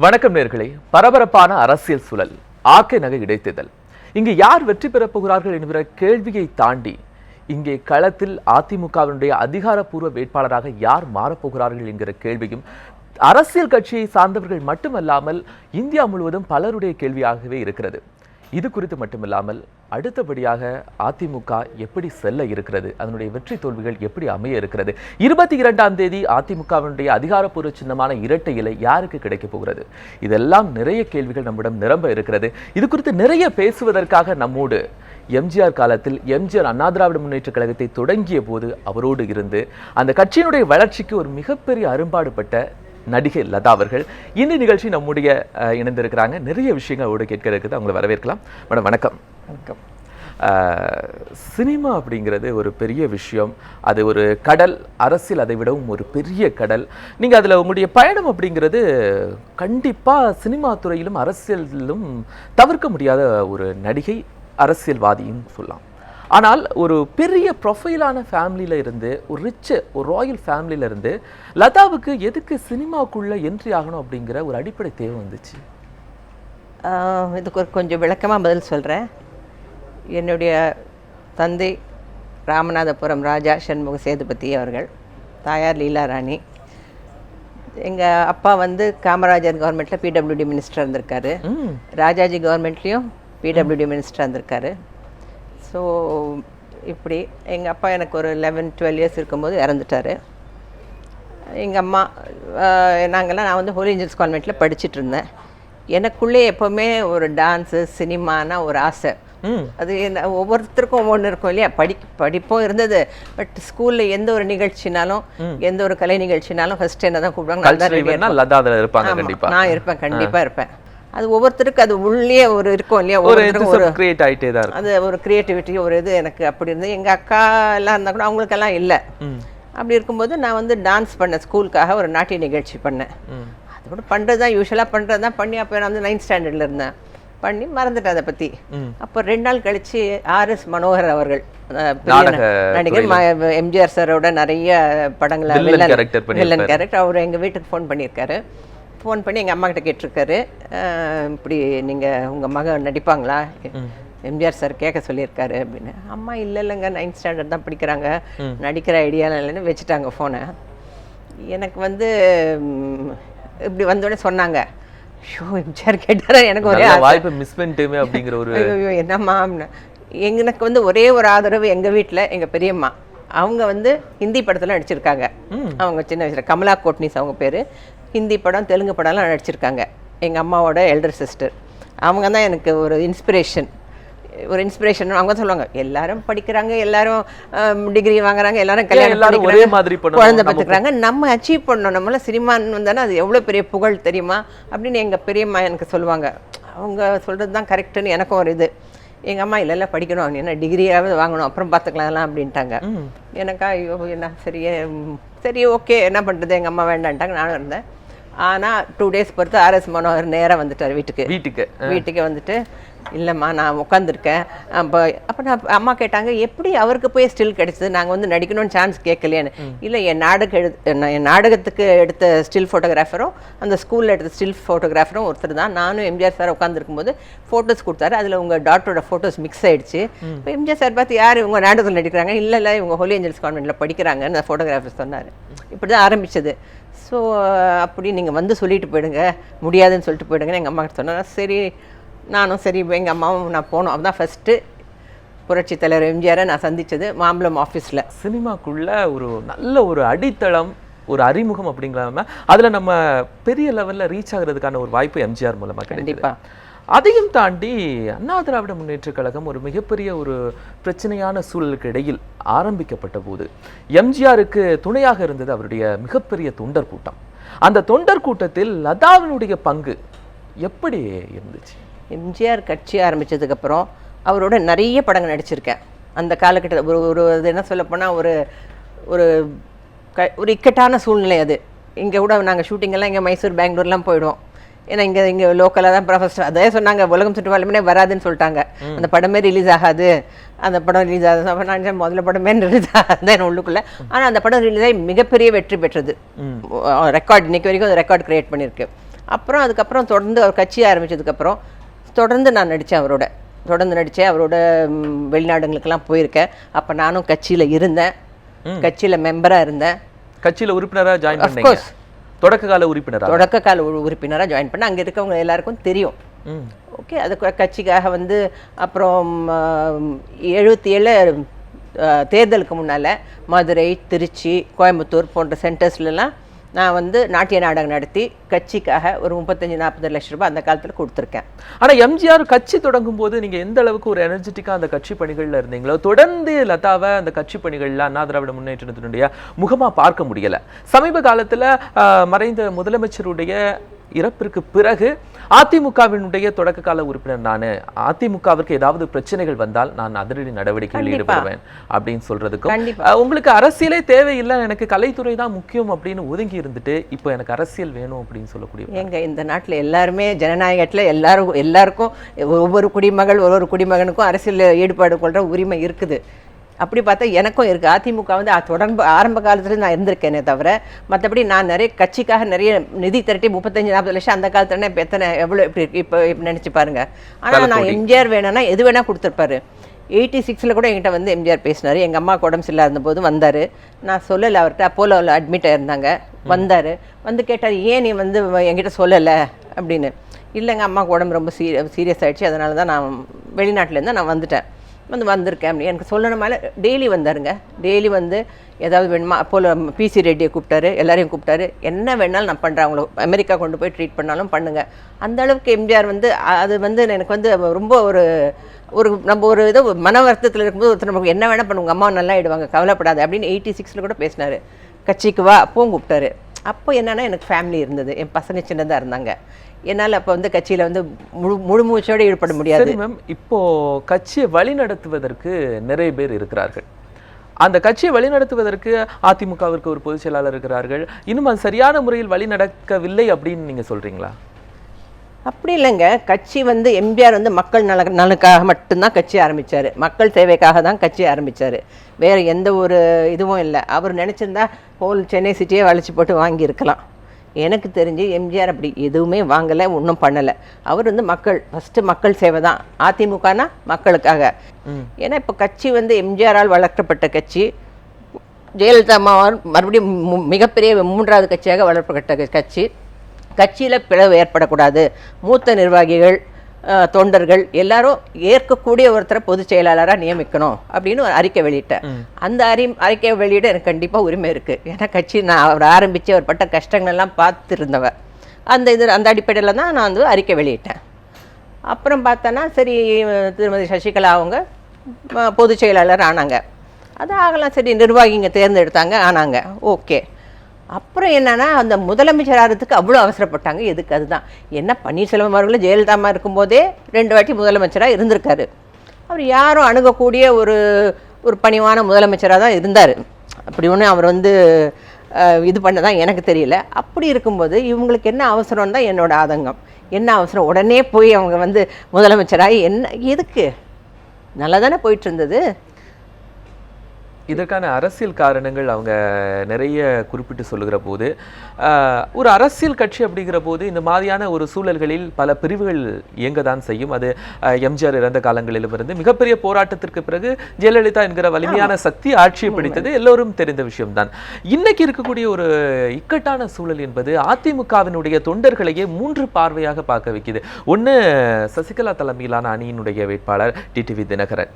வணக்கம் நேர்களே. பரபரப்பான அரசியல் சூழல், ஆக்கை நகை இடைத்தேர்தல். இங்கு யார் வெற்றி பெறப் போகிறார்கள் என்கிற கேள்வியை தாண்டி இங்கே களத்தில் அதிமுகவினுடைய அதிகாரப்பூர்வ வேட்பாளராக யார் மாறப்போகிறார்கள் என்கிற கேள்வியும் அரசியல் கட்சியை சார்ந்தவர்கள் மட்டுமல்லாமல் இந்தியா முழுவதும் பலருடைய கேள்வியாகவே இருக்கிறது. இது குறித்து மட்டுமில்லாமல் அடுத்தபடியாக அதிமுக எப்படி செல்ல இருக்கிறது, அதனுடைய வெற்றி தோல்விகள் எப்படி அமைய இருக்கிறது, 22ஆம் தேதி அதிமுகவினுடைய அதிகாரப்பூர்வ சின்னமான இரட்டை இலை யாருக்கு கிடைக்கப் போகிறது, இதெல்லாம் நிறைய கேள்விகள் நம்மிடம் நிரம்ப இருக்கிறது. இது குறித்து நிறைய பேசுவதற்காக நம்மோடு எம்ஜிஆர் காலத்தில் எம்ஜிஆர் அண்ணா திராவிட முன்னேற்ற கழகத்தை தொடங்கிய போது அவரோடு இருந்து அந்த கட்சியினுடைய வளர்ச்சிக்கு ஒரு மிகப்பெரிய அரும்பாடுபட்ட நடிகை லதா அவர்கள் இந்த நிகழ்ச்சி நம்முடைய இணைந்திருக்கிறாங்க. நிறைய விஷயங்களோடு கேட்க இருக்குது. அவங்களை வரவேற்கலாம். மேடம் வணக்கம். வணக்கம். சினிமா அப்படிங்கிறது ஒரு பெரிய விஷயம். அது ஒரு கடல், அரசியல் அதை விடவும் ஒரு பெரிய கடல். நீங்கள் அதில் உங்களுடைய பயணம் அப்படிங்கிறது கண்டிப்பாக சினிமா துறையிலும் அரசியலிலும் தவிர்க்க முடியாத ஒரு நடிகை, அரசியல்வாதியும் சொல்லலாம். ஆனால் ஒரு பெரிய ப்ரொஃபைலான ஃபேமிலியில் இருந்து, ஒரு ரிச், ஒரு ராயல் ஃபேமிலியில் இருந்து லதாவுக்கு எதுக்கு சினிமாக்குள்ளே என்ட்ரி ஆகணும் அப்படிங்கிற ஒரு அடிப்படை தேவை வந்துச்சு? இதுக்கு ஒரு கொஞ்சம் விளக்கமாக பதில் சொல்கிறேன். என்னுடைய தந்தை ராமநாதபுரம் ராஜா சண்முக சேதுபதி அவர்கள், தாயார் லீலா ராணி. எங்கள் அப்பா வந்து காமராஜர் கவர்மெண்ட்டில் பிடபிள்யூடி மினிஸ்டர் இருந்திருக்காரு. ராஜாஜி கவர்மெண்ட்லேயும் பிடபிள்யூடி மினிஸ்டர் இருந்திருக்காரு. ஸோ இப்படி எங்கள் அப்பா எனக்கு ஒரு 11-12 இயர்ஸ் இருக்கும்போது இறந்துட்டார். எங்கள் அம்மா நான் வந்து ஹோலி ஏஞ்சல்ஸ் கான்வெண்ட்டில் படிச்சுட்டு இருந்தேன். எனக்குள்ளே எப்போவுமே ஒரு டான்ஸு, சினிமானா ஒரு ஆசை. அது ஒவ்வொருத்தருக்கும் ஒவ்வொன்று இருக்கும் இல்லையா. படிப்பும் இருந்தது. பட் ஸ்கூலில் எந்த ஒரு நிகழ்ச்சினாலும், எந்த ஒரு கலை நிகழ்ச்சினாலும் ஃபர்ஸ்ட் என்ன தான் கூப்பிடுவாங்க. நான் இருப்பேன், கண்டிப்பாக இருப்பேன். அது ஒவ்வொருத்தருக்கு அது உள்ளே ஒரு இருக்கும் இல்லையா, ஒரு கிரியேட் ஆகிட்டே தான். அது ஒரு கிரியேட்டிவிட்டி, ஒரு இது எனக்கு அப்படி இருந்தது. எங்கள் அக்கா எல்லாம் இருந்தால் கூட அவங்களுக்கெல்லாம் இல்லை. அப்படி இருக்கும்போது நான் வந்து டான்ஸ் பண்ணேன். ஸ்கூலுக்காக ஒரு நாட்டிய நிகழ்ச்சி பண்ணேன். அது கூட பண்ணுறது தான், யூஸ்வலாக பண்ணுறது தான் பண்ணி. அப்போ நான் வந்து 9th ஸ்டாண்டர்டில் இருந்தேன். பண்ணி மறந்துட்டேன் அதை பற்றி. அப்போ 2 நாள் கழித்து RS மனோகர் அவர்கள், நடிகர், எம்ஜிஆர் சாரோட நிறைய படங்களை வில்லன் கேரக்டர், அவர் எங்கள் வீட்டுக்கு ஃபோன் பண்ணியிருக்காரு. ஃபோன் பண்ணி எங்கள் அம்மாக்கிட்ட கேட்டிருக்காரு, இப்படி நீங்கள் உங்கள் மகன் நடிப்பாங்களா, எம்ஜிஆர் சார் கேட்க சொல்லியிருக்காரு அப்படின்னு. அம்மா இல்லைங்க, 9th ஸ்டாண்டர்ட் தான் படிக்கிறாங்க, நடிக்கிற ஐடியாலாம் இல்லைன்னு வச்சுட்டாங்க ஃபோனை. எனக்கு வந்து இப்படி வந்தோடனே சொன்னாங்க, ஷோ எம்ஜிஆர் கேட்டார, எனக்கு ஒரே வாய்ப்பு மிஸ் பண்ணிட்டுமே அப்படிங்கிற ஒரு ஐயோ என்னம்மா. எனக்கு வந்து ஒரே ஒரு ஆதரவு எங்கள் வீட்டில் எங்கள் பெரியம்மா. அவங்க வந்து ஹிந்தி படத்தில் நடிச்சிருக்காங்க. அவங்க சின்ன வயசில் கமலா கோட்னிஸ் அவங்க பேர். ஹிந்தி படம், தெலுங்கு படம்லாம் நடிச்சிருக்காங்க. எங்கள் அம்மாவோட எல்டர் சிஸ்டர். அவங்க தான் எனக்கு ஒரு இன்ஸ்பிரேஷன். அவங்க சொல்லுவாங்க, எல்லாரும் படிக்கிறாங்க, எல்லாரும் டிகிரி வாங்குறாங்க, எல்லாரும் கல்யாணம் ஒரே மாதிரி குழந்தை பார்த்துக்கிறாங்க, நம்ம அச்சீவ் பண்ணணும், நம்மளாம் சினிமான்னு வந்தானே அது எவ்வளோ பெரிய புகழ் தெரியுமா அப்படின்னு எங்கள் பெரியம்மா எனக்கு சொல்லுவாங்க. அவங்க சொல்கிறது தான் கரெக்டுன்னு எனக்கும் ஒரு இது. எங்கள் அம்மா இல்லை படிக்கணும், என்ன டிகிரியாவது வாங்கணும், அப்புறம் பார்த்துக்கலாம்லாம் அப்படின்ட்டாங்க. எனக்கா ஐயோ என்ன சரி ஓகே என்ன பண்ணுறது, எங்கள் அம்மா வேண்டான்ட்டாங்க. நானும் இருந்தேன். ஆனால் 2 days பொறுத்து RS மனோகர் நேராக வந்துட்டார் வீட்டுக்கு வந்துட்டு, இல்லைம்மா நான் உட்காந்துருக்கேன். அப்போ நான் அம்மா கேட்டாங்க, எப்படி அவருக்கு போய் ஸ்டில் கிடச்சிது, நாங்கள் வந்து நடிக்கணும்னு சான்ஸ் கேட்கலையான்னு. இல்லை, என் நாடகத்துக்கு எடுத்த ஸ்டில் ஃபோட்டோகிராஃபரும் அந்த ஸ்கூலில் எடுத்த ஸ்டில் ஃபோட்டோகிராஃபரும் ஒருத்தர் தான். நானும் எம்ஜிஆர் சார் உட்காந்துருக்கும் போது ஃபோட்டோஸ் கொடுத்தாரு. அதில் உங்கள் டாக்டரோட ஃபோட்டோஸ் மிக்ஸ் ஆகிடுச்சு. இப்போ எம்ஜிஆர் சார் பார்த்து, யார் இவங்க நாடகத்தில் நடிக்கிறாங்க? இல்லை இவங்க ஹோலி ஏஞ்சல்ஸ் கான்வெண்ட்டில் படிக்கிறாங்கன்னு அந்த ஃபோட்டோகிராஃபர் சொன்னார். இப்படி தான் ஆரம்பித்தது. ஸோ அப்படி நீங்கள் வந்து சொல்லிட்டு போயிடுங்க, முடியாதுன்னு சொல்லிட்டு போயிடுங்கன்னு எங்கள் அம்மா கிட்ட சொன்னாங்க. சரி, நானும் சரி எங்கள் அம்மாவும் நான் போனோம். அதுதான் ஃபஸ்ட்டு புரட்சி தலைவர் எம்ஜிஆரை நான் சந்தித்தது மாம்பழம் ஆஃபீஸில். சினிமாக்குள்ள ஒரு நல்ல ஒரு அடித்தளம், ஒரு அறிமுகம் அப்படிங்கிறாம அதில் நம்ம பெரிய லெவலில் ரீச் ஆகிறதுக்கான ஒரு வாய்ப்பு எம்ஜிஆர் மூலமாக கண்டிப்பாக. அதையும் தாண்டி அண்ணா திராவிட முன்னேற்ற கழகம் ஒரு மிகப்பெரிய ஒரு பிரச்சனையான சூழலுக்கு இடையில் ஆரம்பிக்கப்பட்ட போது எம்ஜிஆருக்கு துணையாக இருந்தது அவருடைய மிகப்பெரிய தொண்டர் கூட்டம். அந்த தொண்டர் கூட்டத்தில் லதாவினுடைய பங்கு எப்படி இருந்துச்சு? எம்ஜிஆர் கட்சி ஆரம்பித்ததுக்கப்புறம் அவரோட நிறைய படங்கள் நடிச்சிருக்கேன். அந்த காலகட்டத்தில் ஒரு என்ன சொல்லப்போனால் ஒரு ஒரு இக்கட்டான சூழ்நிலை அது. இங்கே கூட நாங்கள் ஷூட்டிங்கெல்லாம் இங்கே மைசூர், பெங்களூர்லாம் போயிடுவோம். ஏன்னா இங்கே லோக்கலாக தான் ப்ரொஃபஸர் அதே சொன்னாங்க, உலகம் சுற்று வாழுமே வராதுன்னு சொல்லிட்டாங்க. அந்த படமே ரிலீஸ் ஆகாது, அந்த படம் ரிலீஸ் ஆகுது. அப்போ நான் முதல்ல படமே ரிலீஸ் ஆகாது உள்ளுக்குள்ளே. ஆனால் அந்த படம் ரிலீஸ் ஆகி மிகப்பெரிய வெற்றி பெற்றது. ரெக்கார்ட் இன்னைக்கு வரைக்கும் அந்த ரெக்கார்ட் கிரியேட் பண்ணியிருக்கு. அப்புறம் அதுக்கப்புறம் தொடர்ந்து அவர் கட்சி ஆரம்பித்ததுக்கப்புறம் தொடர்ந்து நான் நடித்தேன் அவரோட வெளிநாடுகளுக்கெல்லாம் போயிருக்கேன். அப்போ நானும் கட்சியில் இருந்தேன், கட்சியில் மெம்பராக இருந்தேன். கட்சியில் உறுப்பினராக ஜாயின் பண்ணீங்க? தொடக்க கால உறுப்பினராக ஜாயின் பண்ண. அங்கே இருக்கவங்க எல்லாருக்கும் தெரியும். ஓகே, அது கட்சிக்காக வந்து அப்புறம் 77 தேர்தலுக்கு முன்னால் மதுரை, திருச்சி, கோயம்புத்தூர் போன்ற சென்டர்ஸ்லாம் நான் வந்து நாட்டிய நாடகம் நடத்தி கட்சிக்காக ஒரு 35-40 லட்சம் ரூபாய் அந்த காலத்தில் கொடுத்துருக்கேன். ஆனால் எம்ஜிஆர் கட்சி தொடங்கும் போது நீங்கள் எந்த அளவுக்கு ஒரு எனர்ஜெட்டிக்காக அந்த கட்சி பணிகளில் இருந்தீங்களோ, தொடர்ந்து லதாவை அந்த கட்சி பணிகளில் அண்ணா திராவிட முன்னேற்றத்தினுடைய முகமாக பார்க்க முடியலை. சமீப காலத்தில் மறைந்த முதலமைச்சருடைய இறப்பிற்கு பிறகு அதிமுகவினுடைய தொடக்க கால உறுப்பினர் நான், அதிமுகவிற்கு ஏதாவது பிரச்சனைகள் வந்தால் நான் அதிரடி நடவடிக்கையில் ஈடுபடுவேன் அப்படின்னு சொல்றதுக்கும், உங்களுக்கு அரசியலே தேவையில்லை, எனக்கு கலைத்துறை தான் முக்கியம் அப்படின்னு ஒதுங்கி இருந்துட்டு இப்போ எனக்கு அரசியல் வேணும் அப்படின்னு சொல்லக்கூடிய, எங்க இந்த நாட்டில் எல்லாருமே ஜனநாயகத்தில் எல்லாருக்கும் ஒவ்வொரு குடிமகனுக்கும் அரசியல் ஈடுபாடு கொள்ற உரிமை இருக்குது. அப்படி பார்த்தா எனக்கும் இருக்குது. அதிமுக வந்து தொடர்பு ஆரம்ப காலத்தில் நான் இருந்திருக்கேனே தவிர மற்றபடி நான் நிறைய கட்சிக்காக நிறைய நிதி திரட்டி 35-40 லட்சம் அந்த காலத்துல இப்போ எத்தனை எவ்வளோ இப்போ நினச்சி பாருங்க. ஆனால் நான் எம்ஜிஆர் வேணும்னா எது வேணால் கொடுத்துருப்பாரு. 86 கூட என்கிட்ட வந்து எம்ஜிஆர் பேசினார். எங்கள் அம்மாவுக்கு உடம்பு சரியில்லாத இருந்தபோது வந்தார். நான் சொல்லலை அவர்கிட்ட, அப்போலோவில் அட்மிட் ஆயிருந்தாங்க. வந்தார், வந்து கேட்டார் ஏன் நீ வந்து என்கிட்ட சொல்லலை அப்படின்னு. இல்லைங்க, அம்மாவுக்கு உடம்பு ரொம்ப சீரியஸ் ஆகிடுச்சு, அதனால தான் நான் வெளிநாட்டிலேருந்து நான் வந்திருக்கேன் அப்படி எனக்கு சொல்லணுமால. டெய்லி வந்தாருங்க, டெய்லி வந்து ஏதாவது வேணுமா, அப்போல பிசி ரெட்டியை கூப்பிட்டாரு, எல்லாரையும் கூப்பிட்டாரு. என்ன வேணாலும் நான் பண்ணுறேன், அவங்கள அமெரிக்கா கொண்டு போய் ட்ரீட் பண்ணாலும் பண்ணுங்க. அந்த அளவுக்கு எம்ஜிஆர் வந்து அது வந்து எனக்கு வந்து ரொம்ப நம்ம ஒரு இது மன வருத்தத்தில் இருக்கும்போது ஒருத்தர் நமக்கு என்ன வேணால் பண்ணுவாங்க, அம்மா நல்லா ஆயிடுவாங்க, கவலைப்படாது அப்படின்னு 86 கூட பேசினார். கட்சிக்கு வா அப்பவும் கூப்பிட்டாரு. அப்போ என்னன்னா எனக்கு ஃபேமிலி இருந்தது, என் பசங்க சின்னதாக இருந்தாங்க. என்னால் அப்போ வந்து கட்சியில் வந்து முழு மூச்சோடு ஈடுபட முடியாது. மேம், இப்போ கட்சியை வழி நடத்துவதற்கு நிறைய பேர் இருக்கிறார்கள். அந்த கட்சியை வழி நடத்துவதற்கு அதிமுகவிற்கு ஒரு பொதுச் செயலாளர் இருக்கிறார்கள். இன்னும் அது சரியான முறையில் வழி நடக்கவில்லை அப்படின்னு நீங்க சொல்றீங்களா? அப்படி இல்லைங்க. கட்சி வந்து எம்ஜிஆர் வந்து மக்கள் நலனுக்காக மட்டும்தான் கட்சி ஆரம்பித்தார், மக்கள் சேவைக்காக தான் கட்சி ஆரம்பித்தார். வேறு எந்த ஒரு இதுவும் இல்லை. அவர் நினச்சிருந்தா ஹோல் சென்னை சிட்டியே வளைச்சி போட்டு வாங்கியிருக்கலாம். எனக்கு தெரிஞ்சு எம்ஜிஆர் அப்படி எதுவுமே வாங்கலை, ஒன்றும் பண்ணலை. அவர் வந்து ஃபஸ்ட்டு மக்கள் சேவை தான். அதிமுகனா மக்களுக்காக. ஏன்னா இப்போ கட்சி வந்து எம்ஜிஆரால் வளர்க்கப்பட்ட கட்சி, ஜெயலலிதா அம்மாவால் மறுபடியும் மிகப்பெரிய 3வது கட்சியாக வளர்க்கப்பட்ட கட்சி. கட்சியில் பிளவு ஏற்படக்கூடாது, மூத்த நிர்வாகிகள் தொண்டர்கள் எல்லாரும் ஏற்கக்கூடிய ஒருத்தரை பொதுச் செயலாளராக நியமிக்கணும் அப்படின்னு ஒரு அறிக்கை வெளியிட்டேன். அந்த அறிக்கை வெளியிட எனக்கு கண்டிப்பாக உரிமை இருக்குது. ஏன்னா கட்சி நான் அவர் ஆரம்பித்து அவர் பட்ட கஷ்டங்கள்லாம் பார்த்துருந்தவர். அந்த அடிப்படையில் தான் நான் வந்து அறிக்கை வெளியிட்டேன். அப்புறம் பார்த்தோன்னா சரி, திருமதி சசிகலா அவங்க பொதுச் செயலாளர் ஆனாங்க. அது ஆகலாம், சரி நிர்வாகிங்க தேர்ந்தெடுத்தாங்க, ஆனாங்க, ஓகே. அப்புறம் என்னன்னா அந்த முதலமைச்சர் ஆகிறதுக்கு அவ்வளோ அவசரப்பட்டாங்க. எதுக்கு? அதுதான் என்ன, பன்னீர்செல்வம் அவர்களும் ஜெயலலிதா இருக்கும்போதே 2 வாட்டி முதலமைச்சராக இருந்திருக்காரு. அவர் யாரும் அணுகக்கூடிய ஒரு பணிவான முதலமைச்சராக தான் இருந்தார். அப்படி ஒன்று அவர் வந்து இது பண்ணதான் எனக்கு தெரியல. அப்படி இருக்கும்போது இவங்களுக்கு என்ன அவசரம் தான் என்னோட ஆதங்கம். என்ன அவசரம் உடனே போய் அவங்க வந்து முதலமைச்சராகி என்ன, எதுக்கு? நல்லா தானே போயிட்டு இருந்தது. இதற்கான அரசியல் காரணங்கள் அவங்க நிறைய குறிப்பிட்டு சொல்லுகிற போது, ஒரு அரசியல் கட்சி அப்படிங்கிற போது இந்த மாதிரியான ஒரு சூழல்களில் பல பிரிவுகள் இயங்க தான் செய்யும். அது எம்ஜிஆர் இறந்த காலங்களிலும் இருந்து மிகப்பெரிய போராட்டத்திற்கு பிறகு ஜெயலலிதா என்கிற வலிமையான சக்தி ஆட்சியை பிடித்தது எல்லோரும் தெரிந்த விஷயம்தான். இன்னைக்கு இருக்கக்கூடிய ஒரு இக்கட்டான சூழல் என்பது அதிமுகவினுடைய தொண்டர்களையே 3 பார்வையாக பார்க்க வைக்குது. ஒன்று, சசிகலா தலைமையிலான அணியினுடைய வேட்பாளர் டிடிவி தினகரன்.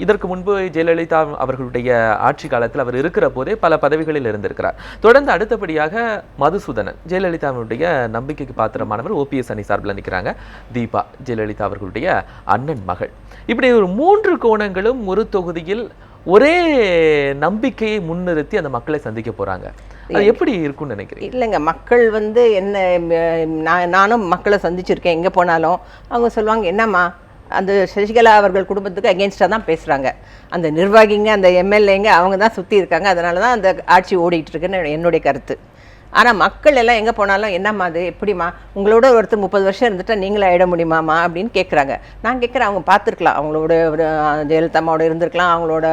இதற்கு முன்பு ஜெயலலிதா அவர்களுடைய ஆட்சி காலத்தில் அவர் இருக்கிற போதே பல பதவிகளில் இருந்திருக்கிறார். தொடர்ந்து அடுத்தபடியாக மதுசூதனன், ஜெயலலிதாவுடைய நம்பிக்கைக்கு பாத்திரமானவர், ஓபிஎஸ் அணி சார்பில் நிற்கிறாங்க. தீபா, ஜெயலலிதா அவர்களுடைய அண்ணன் மகள். இப்படி ஒரு 3 கோணங்களும் ஒரு தொகுதியில் ஒரே நம்பிக்கையை முன்னிறுத்தி அந்த மக்களை சந்திக்க போறாங்க. அது எப்படி இருக்கும்னு நினைக்கிறேன்? இல்லைங்க, மக்கள் வந்து என்ன, நானும் மக்களை சந்திச்சிருக்கேன். எங்கே போனாலும் அவங்க சொல்லுவாங்க, என்னம்மா அந்த சசிகலா அவர்கள் குடும்பத்துக்கு அகேன்ஸ்டாக தான் பேசுகிறாங்க. அந்த நிர்வாகிங்க, அந்த எம்எல்ஏங்க அவங்க தான் சுற்றி இருக்காங்க. அதனால தான் அந்த ஆட்சி ஓடிட்டு இருக்குன்னு என்னுடைய கருத்து. ஆனால் மக்கள் எல்லாம் எங்கே போனாலும், என்னம்மா அது எப்படிம்மா, உங்களோட ஒருத்தர் 30 வருஷம் இருந்துட்டா நீங்களே ஆயிட முடியுமாம்மா அப்படின்னு கேட்குறாங்க. நான் கேட்குறேன், அவங்க பார்த்துருக்கலாம், அவங்களோட ஜெயலலிதா அம்மாவோட இருந்திருக்கலாம், அவங்களோட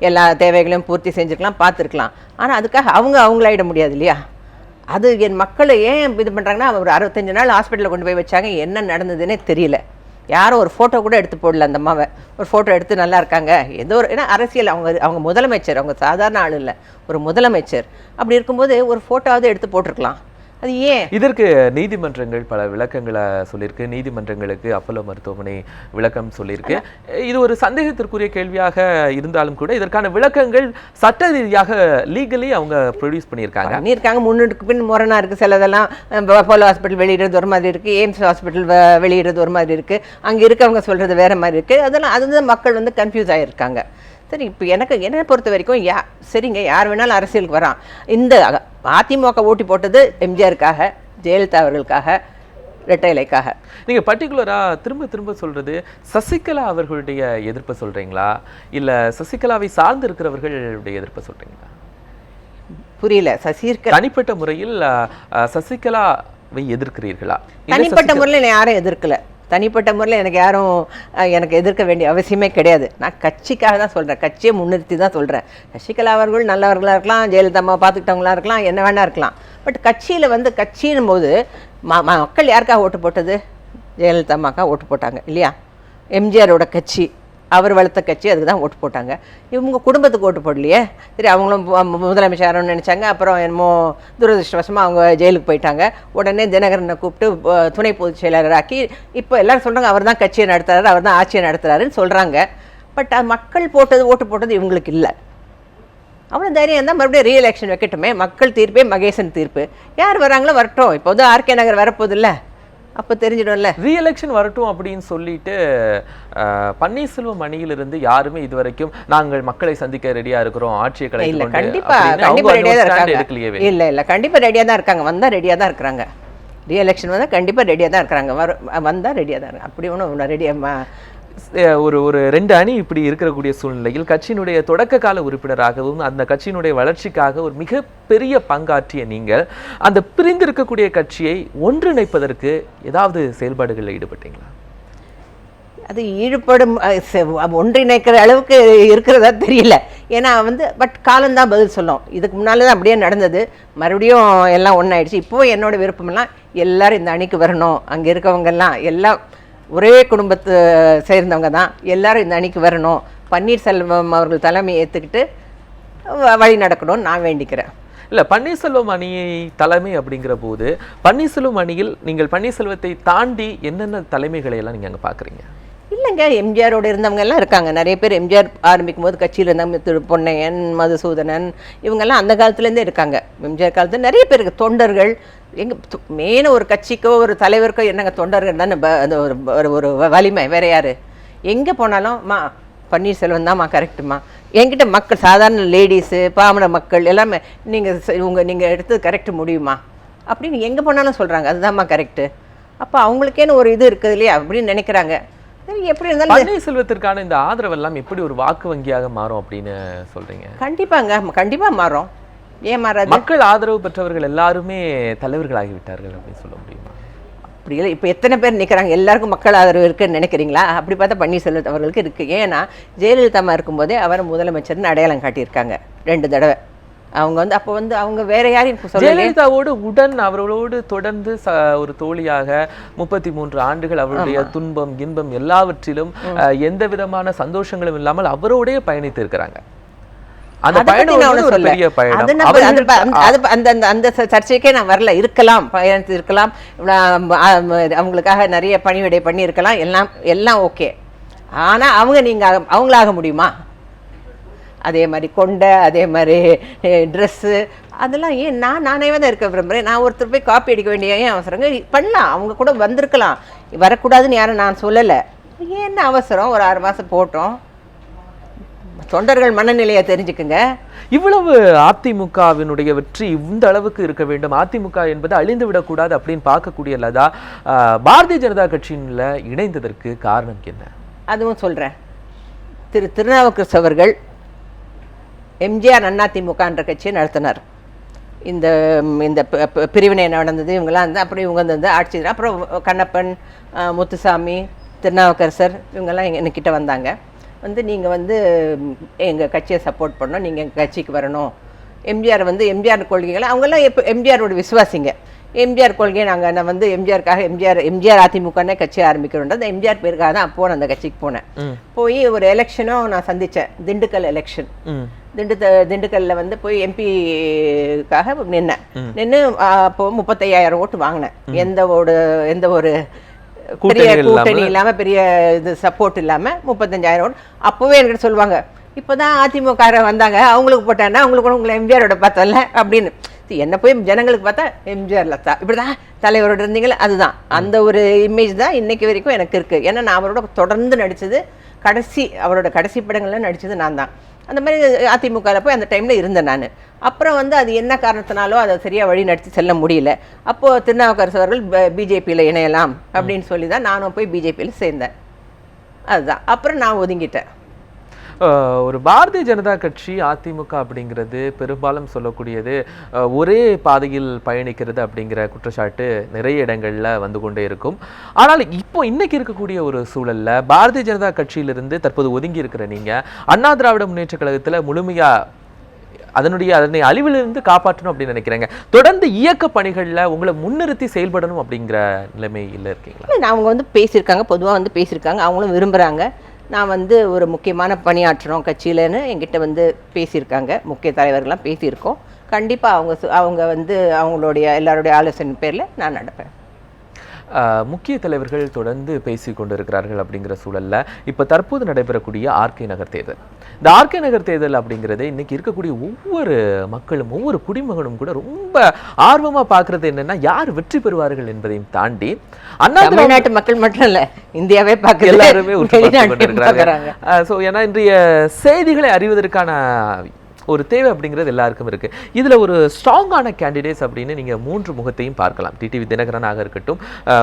எல்லா தேவைகளையும் பூர்த்தி செஞ்சுருக்கலாம், பார்த்துருக்கலாம். ஆனால் அதுக்காக அவங்களாயிட முடியாது இல்லையா? அது என் மக்களை ஏன் இது பண்ணுறாங்கன்னா, ஒரு 65 நாள் ஹாஸ்பிட்டலில் கொண்டு போய் வச்சாங்க, என்ன நடந்ததுன்னே தெரியல. யாரும் ஒரு ஃபோட்டோ கூட எடுத்து போடல. அந்த அம்மாவை ஒரு ஃபோட்டோ எடுத்து நல்லா இருக்காங்க ஏதோ ஒரு, ஏன்னா அரசியல் அவங்க முதலமைச்சர், அவங்க சாதாரண ஆள் இல்லை, ஒரு முதலமைச்சர். அப்படி இருக்கும்போது ஒரு ஃபோட்டோவாவது எடுத்து போட்டிருக்கலாம். அது ஏன்? இதற்கு நீதிமன்றங்கள் பல விளக்கங்களை சொல்லியிருக்கு. நீதிமன்றங்களுக்கு அப்பல்லோ மருத்துவமனை விளக்கம் சொல்லியிருக்கு. இது ஒரு சந்தேகத்திற்குரிய கேள்வியாக இருந்தாலும் கூட இதற்கான விளக்கங்கள் சட்ட ரீதியாக லீகலி அவங்க ப்ரொடியூஸ் பண்ணியிருக்காங்க. முன்னுக்கு பின் முரணா இருக்குது. சிலதெல்லாம் அப்பல்லோ ஹாஸ்பிட்டல் வெளியிடுறது ஒரு மாதிரி இருக்குது, எய்ம்ஸ் ஹாஸ்பிட்டல் வெளியிடுறது ஒரு மாதிரி இருக்குது, அங்கே இருக்கவங்க சொல்கிறது வேறு மாதிரி இருக்குது. அதெல்லாம் அதுதான் மக்கள் வந்து கன்ஃபியூஸ் ஆகியிருக்காங்க. சரி, இப்போ என்னை பொறுத்த வரைக்கும் சரிங்க, யார் வேணாலும் அரசியலுக்கு வரான். இந்த அதிமுக ஓட்டி போட்டது எம்ஜிஆருக்காக, ஜெயலலிதா அவர்களுக்காக, இரட்டை இலைக்காக. நீங்கள் பர்டிகுலராக திரும்ப திரும்ப சொல்கிறது சசிகலா அவர்களுடைய எதிர்ப்பை சொல்கிறீங்களா, இல்லை சசிகலாவை சார்ந்து இருக்கிறவர்களுடைய எதிர்ப்பை சொல்கிறீங்களா? புரியல. தனிப்பட்ட முறையில் சசிகலாவை எதிர்க்கிறீர்களா? தனிப்பட்ட முறையில் நான் யாரும் எதிர்க்கல. தனிப்பட்ட முறையில் எனக்கு எதிர்க்க வேண்டிய அவசியமே கிடையாது. நான் கட்சிக்காக தான் சொல்கிறேன், கட்சியை முன்னிறுத்தி தான் சொல்கிறேன். சசிகலா அவர்கள் நல்லவர்களாக இருக்கலாம், ஜெயலலிதா அம்மா பார்த்துக்கிட்டவங்களா இருக்கலாம், என்ன வேணா இருக்கலாம். பட் கட்சியில் வந்து கட்சியின் போது மக்கள் யாருக்காக ஓட்டு போட்டது? ஜெயலலிதா அம்மாக்காக ஓட்டு போட்டாங்க இல்லையா? எம்ஜிஆரோட கட்சி, அவர் வளர்த்த கட்சி, அதுக்கு தான் ஓட்டு போட்டாங்க. இவங்க குடும்பத்துக்கு ஓட்டு போடலையே. சரி, அவங்களும் முதலமைச்சர்னு நினச்சாங்க. அப்புறம் என்னமோ துரதிருஷ்டவசமாக அவங்க ஜெயிலுக்கு போயிட்டாங்க. உடனே தினகரனை கூப்பிட்டு துணை பொதுச் செயலாளராக்கி இப்போ எல்லோரும் சொல்கிறாங்க அவர் தான் கட்சியை நடத்துகிறாரு, அவர் தான் ஆட்சியை நடத்துகிறாருன்னு சொல்கிறாங்க. பட் மக்கள் ஓட்டு போட்டது இவங்களுக்கு இல்லை. அவ்வளோ தைரியம் இருந்தால் மறுபடியும் ரீஎலெக்ஷன் வைக்கட்டுமே. மக்கள் தீர்ப்பே மகேசன் தீர்ப்பு. யார் வராங்களோ வரட்டும். இப்போ வந்து ஆர்கே நகர் வரப்போகுது இல்லை, அப்போ தெரிஞ்சிடும்ல. ரீஎலெக்ஷன் வரட்டும் அப்படின்னு சொல்லிட்டு பன்னீர்செல்வம் அணியிலிருந்து யாருமே இதுவரைக்கும் நாங்கள் மக்களை சந்திக்க ரெடியா இருக்கிறோம், ஆட்சியை கலைக்க இல்லை, கண்டிப்பாக ரெடியாக தான் இருக்காங்க. இல்லை கண்டிப்பாக ரெடியாக தான் இருக்காங்க. வந்தால் ரெடியாக தான் இருக்கிறாங்க. ரீஎலெக்ஷன் வந்தால் கண்டிப்பாக ரெடியாக தான் இருக்கிறாங்க. வந்தால் ரெடியாக தான் இருக்காங்க. அப்படி ஒன்றும் ரெடியாக ஒரு 2 அணி இப்படி இருக்கக்கூடிய சூழ்நிலையில் கட்சியினுடைய தொடக்க கால உறுப்பினராகவும் அந்த கட்சியினுடைய வளர்ச்சிக்காக ஒரு மிகப்பெரிய பங்காற்றிய நீங்கள் அந்த பிரிந்திருக்கக்கூடிய கட்சியை ஒன்றிணைப்பதற்கு ஏதாவது செயல்பாடுகளில் ஈடுபட்டீங்களா? அது ஈடுபடும் ஒன்றிணைக்கிற அளவுக்கு இருக்கிறதா தெரியல. ஏன்னா பட் காலம்தான் பதில் சொல்லும். இதுக்கு முன்னால் தான் அப்படியே நடந்தது, மறுபடியும் எல்லாம் ஒன்றாயிடுச்சு. இப்போது என்னோட விருப்பமெல்லாம் எல்லாரும் இந்த அணிக்கு வரணும், அங்கே இருக்கவங்கெல்லாம் எல்லாம் ஒரே குடும்பத்தை சேர்ந்தவங்க தான், எல்லாரும் இந்த அணிக்கு வரணும், பன்னீர்செல்வம் அவர்கள் தலைமை ஏற்றுக்கிட்டு வழி நடக்கணும்னு நான் வேண்டிக்கிறேன். இல்லை, பன்னீர்செல்வம் அணியை தலைமை அப்படிங்கிற போது பன்னீர்செல்வம் அணியில் நீங்கள் பன்னீர்செல்வத்தை தாண்டி என்னென்ன தலைமைகளை எல்லாம் நீங்கள் அங்கே பார்க்குறீங்க? இல்லைங்க, எம்ஜிஆரோடு இருந்தவங்க எல்லாம் இருக்காங்க. நிறைய பேர் எம்ஜிஆர் ஆரம்பிக்கும் போது கட்சியில் இருந்தவங்க, திரு பொன்னையன், மதுசூதனன், இவங்கெல்லாம் அந்த காலத்துலேருந்தே இருக்காங்க. எம்ஜிஆர் காலத்தில் நிறைய பேருக்கு தொண்டர்கள். மெயினாக ஒரு கட்சிக்கோ ஒரு தலைவருக்கோ என்னங்க தொண்டர்கள் தானே அந்த ஒரு வலிமை. வேற யார் எங்கே போனாலும் பன்னீர்செல்வம் தான்மா கரெக்டுமா. என்கிட்ட மக்கள், சாதாரண லேடிஸு, பாமர மக்கள் எல்லாமே நீங்கள் எடுத்து கரெக்டு முடியுமா அப்படின்னு எங்கே போனாலும் சொல்கிறாங்க, அதுதான்மா கரெக்டு. அப்போ அவங்களுக்கேன்னு ஒரு இது இருக்குது இல்லையா அப்படின்னு நினைக்கிறாங்க. சரி, எப்படி இருந்தாலும் பன்னீர்செல்வத்திற்கான இந்த ஆதரவெல்லாம் எப்படி ஒரு வாக்கு வங்கியாக மாறும் அப்படின்னு சொல்கிறீங்க? கண்டிப்பாக மாறும். ஏன் மாறாது? மக்கள் ஆதரவு பெற்றவர்கள் எல்லாருமே தலைவர்களாகிவிட்டார்கள் அப்படின்னு சொல்ல முடியுமா? அப்படி இல்லை. இப்போ எத்தனை பேர் நிற்கிறாங்க? எல்லாருக்கும் மக்கள் ஆதரவு இருக்குன்னு நினைக்கிறீங்களா? அப்படி பார்த்தா பன்னீர்செல்வம் அவர்களுக்கு இருக்குது. ஏன்னா ஜெயலலிதா இருக்கும்போதே அவர் முதலமைச்சர்னு அடையாளம் காட்டியிருக்காங்க 2 தடவை. அவங்க அப்போ அவங்க வேற யாரையும் ஜெயலலிதாவோடு அவர்களோடு தொடர்ந்து ஒரு தோழியாக 33 ஆண்டுகள் அவருடைய துன்பம் இன்பம் எல்லாவற்றிலும் எந்த விதமான சந்தோஷங்களும் இல்லாமல் அவரோடய பயணித்து இருக்கிறாங்க. அந்த பயணம் ஒரு பெரிய பயணம். அந்த சர்ச்சைக்கே நான் வரல. இருக்கலாம், பயணத்து இருக்கலாம், அவங்களுக்காக நிறைய பணிவிடை பண்ணி இருக்கலாம், எல்லாம் ஓகே. ஆனா அவங்களாக முடியுமா? அதே மாதிரி கொண்டை, அதே மாதிரி ட்ரெஸ்ஸு, அதெல்லாம் ஏன் நானே தான் இருக்க விரும்புகிறேன். நான் ஒருத்தர் போய் காப்பி அடிக்க வேண்டிய ஏன் அவசரங்க? பண்ணலாம், அவங்க கூட வந்திருக்கலாம், வரக்கூடாதுன்னு யாரும் நான் சொல்லலை. என்ன அவசரம்? ஒரு 6 மாதம் போட்டோம். தொண்டர்கள் மனநிலையை தெரிஞ்சுக்குங்க. இவ்வளவு அதிமுகவினுடைய வெற்றி இந்த அளவுக்கு இருக்க வேண்டும், அதிமுக என்பது அழிந்து விடக்கூடாது அப்படின்னு பார்க்கக்கூடிய லதா பாரதிய ஜனதா கட்சியில இணைந்ததற்கு காரணம் என்ன? அதுவும் சொல்கிறேன். திருநாவுக்கரசு அவர்கள் எம்ஜிஆர் அதிமுகன்ற கட்சியை நடத்தினார். இந்த இந்த பிரிவினை நடந்தது, இவங்கெல்லாம் இருந்தால் அப்புறம் இவங்க வந்து ஆட்சி. அப்புறம் கண்ணப்பன், முத்துசாமி, திருநாவுக்கரசர் இவங்கெல்லாம் என்கிட்ட வந்தாங்க. நீங்கள் எங்கள் கட்சியை சப்போர்ட் பண்ணணும், நீங்கள் எங்கள் கட்சிக்கு வரணும், எம்ஜிஆர் வந்து எம்ஜிஆர் கொள்கைகளை அவங்கெல்லாம் எப்போ எம்ஜிஆரோட விசுவாசிங்க. எம்ஜிஆர் கொள்கையை நான் வந்து எம்ஜிஆருக்காக எம்ஜிஆர் அதிமுகனே கட்சி ஆரம்பிக்கிறோன்ற அந்த எம்ஜிஆர் பேருக்காக தான் அப்போ அந்த கட்சிக்கு போனேன். போய் ஒரு எலெக்ஷனும் நான் சந்தித்தேன், திண்டுக்கல் எலெக்ஷன். திண்டுக்கல்ல வந்து போய் எம்பிக்காக நின்று அப்போ 35,000 ஓட்டு வாங்கினேன். எந்த ஒரு பெரிய கூட்டணி இல்லாம பெரிய இது சப்போர்ட் இல்லாம 35,000 ஓட்டு. அப்பவே என்கிட்ட சொல்லுவாங்க, இப்போதான் அதிமுக வந்தாங்க, அவங்களுக்கு போட்டேன்னா அவங்களுக்கு உங்களை எம்ஜிஆரோட பார்த்தல அப்படின்னு. என்ன போய் ஜனங்களுக்கு பார்த்தா எம்ஜிஆர் லதா இப்படிதான் தலைவரோட இருந்தீங்களே, அதுதான் அந்த ஒரு இமேஜ் தான் இன்னைக்கு வரைக்கும் எனக்கு இருக்கு. ஏன்னா நான் அவரோட தொடர்ந்து நடிச்சது, அவரோட கடைசி படங்கள்ல நடிச்சது நான் தான். அந்த மாதிரி அதிமுகவில் போய் அந்த டைமில் இருந்தேன் நான். அப்புறம் வந்து அது என்ன காரணத்தினாலோ அதை சரியாக வழி நடத்தி செல்ல முடியல. அப்போது திருநாவுக்கரசு அவர்கள் பிஜேபியில் இணையலாம் அப்படின்னு சொல்லி தான் நானும் போய் பிஜேபியில் சேர்ந்தேன். அதுதான். அப்புறம் நான் ஒதுங்கிட்டேன். ஒரு பாரதிய ஜனதா கட்சி அதிமுக அப்படிங்கிறது பெரும்பாலும் சொல்லக்கூடியது ஒரே பாதையில் பயணிக்கிறது அப்படிங்கிற குற்றச்சாட்டு நிறைய இடங்கள்ல வந்து கொண்டே இருக்கும். ஆனால் இப்போ இன்னைக்கு இருக்கக்கூடிய ஒரு சூழல்ல பாரதிய ஜனதா கட்சியிலிருந்து தற்போது ஒதுங்கி இருக்கிற நீங்க அண்ணா திராவிட முன்னேற்ற கழகத்துல முழுமையா அதனை அழிவிலிருந்து காப்பாற்றணும் அப்படின்னு நினைக்கிறேங்க. தொடர்ந்து இயக்க பணிகள்ல உங்களை முன்னிறுத்தி செயல்படணும் அப்படிங்கிற நிலைமையில் இருக்கீங்களா? அவங்க வந்து பேசியிருக்காங்க, பொதுவாக வந்து பேசியிருக்காங்க, அவங்களும் விரும்புகிறாங்க. நான் வந்து ஒரு முக்கியமான பணியாற்றுறோம் கட்சியிலன்னு என்கிட்ட வந்து பேசியிருக்காங்க. முக்கிய தலைவர்கள்லாம் பேசியிருக்கோம். கண்டிப்பாக அவங்க வந்து அவங்களுடைய எல்லாருடைய ஆலோசனை பேரில் நான் நடப்பேன். முக்கிய தலைவர்கள் தொடர்ந்து பேசி கொண்டிருக்கிறார்கள் அப்படிங்கிற சூழல்ல இப்போ தற்போது நடைபெறக்கூடிய ஆர்கே நகர் தேர்தல், இந்த ஆர்கே நகர் தேர்தல் அப்படிங்கிறது இன்னைக்கு இருக்கக்கூடிய ஒவ்வொரு மக்களும் ஒவ்வொரு குடிமகனும் கூட ரொம்ப ஆர்வமா பார்க்கறது என்னன்னா யார் வெற்றி பெறுவார்கள் என்பதையும் தாண்டி தமிழ்நாட்டு மக்கள் மட்டும் இல்ல, இந்தியாவே பார்க்க எல்லாருமே கொண்டிருக்கிறாங்க. ஸோ ஏன்னா இன்றைய செய்திகளை அறிவதற்கான ஒரு தேவை அப்படிங்கிறது எல்லாருக்கும் இருக்கு. இதுல ஒரு ஸ்ட்ராங்கான கேண்டிடேட்ஸ் அப்படின்னு நீங்க 3 முகத்தையும் பார்க்கலாம். டிடிவி தினகரனாக இருக்கட்டும்,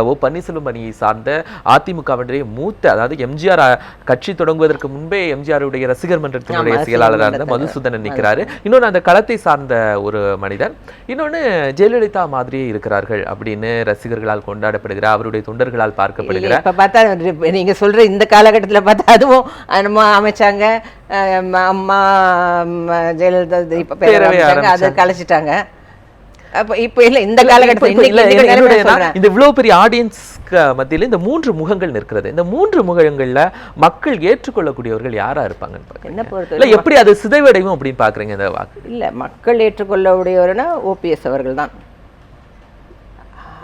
ஓ பன்னீர்செல்வம் அணியை சார்ந்த அதிமுகவினுடைய மூத்த, அதாவது எம்ஜிஆர் கட்சி தொடங்குவதற்கு முன்பே எம்ஜிஆருடைய ரசிகர் மன்றத்தினுடைய செயலாளராக இருந்த மதுசூதனன் நிற்கிறாரு. இன்னொன்று அந்த களத்தை சார்ந்த ஒரு மனிதர், இன்னொன்று ஜெயலலிதா மாதிரியே இருக்கிறார்கள் அப்படின்னு ரசிகர்களால் கொண்டாடப்படுகிற, அவருடைய தொண்டர்களால் பார்க்கப்படுகிற. இப்ப பார்த்தா நீங்க சொல்ற இந்த காலகட்டத்தில் பார்த்தா அதுவும் அமைச்சாங்க, அம்மா ஜெயலலிதா இப்ப பேரவை அதை கலைச்சிட்டாங்க. இப்ப இல்ல இந்த காலகட்டத்தில் இந்த இவ்வளவு பெரிய ஆடியன்ஸ் மத்தியில இந்த 3 முகங்கள் நிற்கிறது. இந்த 3 முகங்கள்ல மக்கள் ஏற்றுக்கொள்ளக்கூடியவர்கள் யாரா இருப்பாங்கன்னு என்ன பொறுத்த எப்படி அது சிதைவடையும் அப்படின்னு பாக்குறீங்க? இந்த வாக்கு இல்ல மக்கள் ஏற்றுக்கொள்ளக்கூடியவர்னா ஓபிஎஸ் அவர்கள் தான்,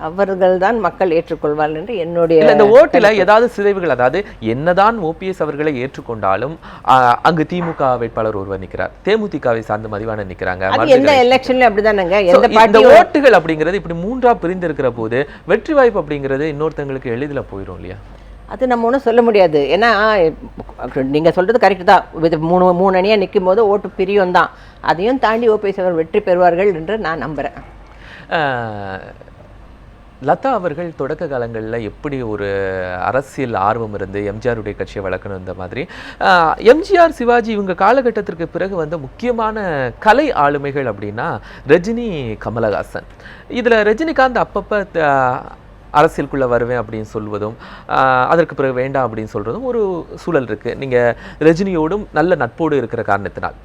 அவர்கள் தான் மக்கள் ஏற்றுக்கொள்வார்கள் என்று என்னுடைய. இந்த ஓட்டுல ஏதாவது சிதைவுகள், அதாவது என்னதான் ஓபிஎஸ் அவர்களை ஏற்றுக்கொண்டாலும் அங்கு திமுக வேட்பாளர் ஒருவர் நிற்கிறார், தேமுதிகவை சார்ந்த மதிவான நிற்கிறாங்க. எந்த எலெக்ஷன்ல அப்படிதானங்க. இந்த ஓட்டுகள் அப்படிங்கிறது இப்படி 3ஆ பிரிந்து இருக்கிற போது வெற்றி வாய்ப்பு அப்படிங்கிறது இன்னொருத்தங்களுக்கு எளிதில் போயிடும் இல்லையா? அது நம்ம ஒன்றும் சொல்ல முடியாது. ஏன்னா நீங்கள் சொல்கிறது கரெக்டு தான். இது மூணு அணியாக நிற்கும் போது ஓட்டு பிரியும் தான். அதையும் தாண்டி ஓபிஎஸ் அவர் வெற்றி பெறுவார்கள் என்று நான் நம்புகிறேன். லதா அவர்கள் தொடக்க காலங்களில் எப்படி ஒரு அரசியல் ஆர்வம் இருந்து எம்ஜிஆருடைய கட்சியை வளர்க்கணும், இந்த மாதிரி எம்ஜிஆர் சிவாஜி இவங்க காலகட்டத்திற்கு பிறகு வந்த முக்கியமான கலை ஆளுமைகள் அப்படின்னா ரஜினி, கமலஹாசன். இதில் ரஜினிகாந்த் அப்பப்போ அரசியலுக்குள்ளே வருவேன் அப்படின்னு சொல்வதும் அதற்கு பிறகு வேண்டாம் அப்படின்னு சொல்கிறதும் ஒரு சூழல் இருக்குது. நீங்கள் ரஜினியோடும் நல்ல நட்போடு இருக்கிற காரணத்தினால்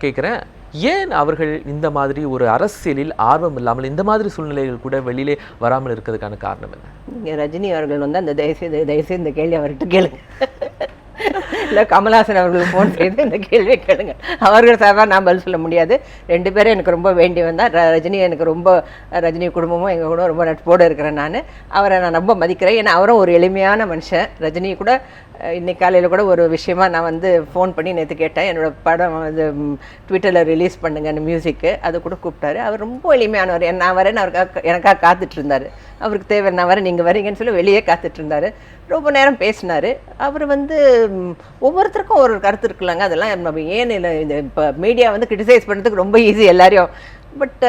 கேட்குறேன், ஏன் அவர்கள் இந்த மாதிரி ஒரு அரசியலில் ஆர்வம் இல்லாமல் இந்த மாதிரி சூழ்நிலைகள் கூட வெளியிலே வராமல் இருக்கிறதுக்கான காரணம் என்ன? நீங்கள் ரஜினி அவர்கள் வந்து அந்த தயவுசெய்து இந்த கேள்வி அவர்கிட்ட கேளுங்க. இல்லை கமல்ஹாசன் அவர்கள் ஃபோன் செய்து இந்த கேள்வியை கேளுங்க. அவர்கள் சார்பாக நான் பதில் சொல்ல முடியாது. 2 பேரும் எனக்கு ரொம்ப வேண்டியவன் தான். ரஜினி எனக்கு ரொம்ப, ரஜினி குடும்பமும் எங்கள் கூட ரொம்ப நட்போடு இருக்கிறேன். அவரை நான் ரொம்ப மதிக்கிறேன். ஏன்னா அவரும் ஒரு எளிமையான மனுஷன். ரஜினி கூட இன்னைக்கு காலையில் கூட ஒரு விஷயமா நான் வந்து ஃபோன் பண்ணி நேற்று கேட்டேன், என்னோடய படம் இது ட்விட்டரில் ரிலீஸ் பண்ணுங்கன்னு மியூசிக்கு, அது கூட கூப்பிட்டாரு. அவர் ரொம்ப எளிமையானவர். நான் வரேன்னு அவருக்காக எனக்காக காத்துட்டு இருந்தார். அவருக்கு தேவை நான் வரேன், நீங்கள் வரீங்கன்னு சொல்லி வெளியே காத்துட்டு இருந்தார். ரொம்ப நேரம் பேசினார். அவர் வந்து ஒவ்வொருத்தருக்கும் ஒரு கருத்து இருக்குல்லங்க, அதெல்லாம் நம்ம ஏன் இல்லை இந்த இப்போ மீடியா வந்து கிரிட்டிசைஸ் பண்ணுறதுக்கு ரொம்ப ஈஸி எல்லாரையும். பட்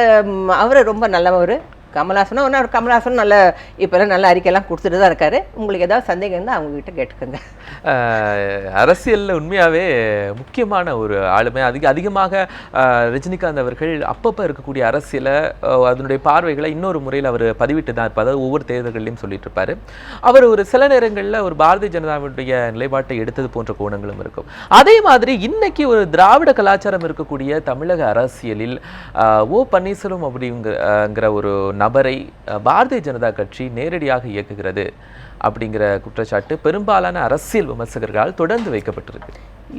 அவர் ரொம்ப நல்லவர். கமல்ஹாசனும் அவர் கமல்ஹாசனும் நல்ல இப்போல்லாம் நல்ல அறிக்கையெல்லாம் கொடுத்துட்டு தான் இருக்காரு. உங்களுக்கு ஏதாவது சந்தேகம் இருந்தால் அவங்ககிட்ட கேட்டுக்கோங்க. அரசியலில் உண்மையாகவே முக்கியமான ஒரு ஆளுமை. அதிகமாக ரஜினிகாந்த் அவர்கள் அப்பப்போ இருக்கக்கூடிய அரசியலை அதனுடைய பார்வைகளை இன்னொரு முறையில் அவர் பதிவிட்டு தான் இருப்பார். அதாவது ஒவ்வொரு தேர்தல்களையும் சொல்லிட்டு இருப்பார். அவர் ஒரு சில நேரங்களில் ஒரு பாரதிய ஜனதாவுடைய நிலைப்பாட்டை எடுத்தது போன்ற கோணங்களும் இருக்கும். அதே மாதிரி இன்னைக்கு ஒரு திராவிட கலாச்சாரம் இருக்கக்கூடிய தமிழக அரசியலில் ஓ பன்னீர்செல்வம் அப்படிங்கிற ஒரு நபரை பாரதிய ஜனதா கட்சி நேரடியாக இயக்குகிறது அப்படிங்கிற குற்றச்சாட்டு பெரும்பாலான அரசியல் விமர்சகர்களால் தொடர்ந்து வைக்கப்பட்டிருக்கு.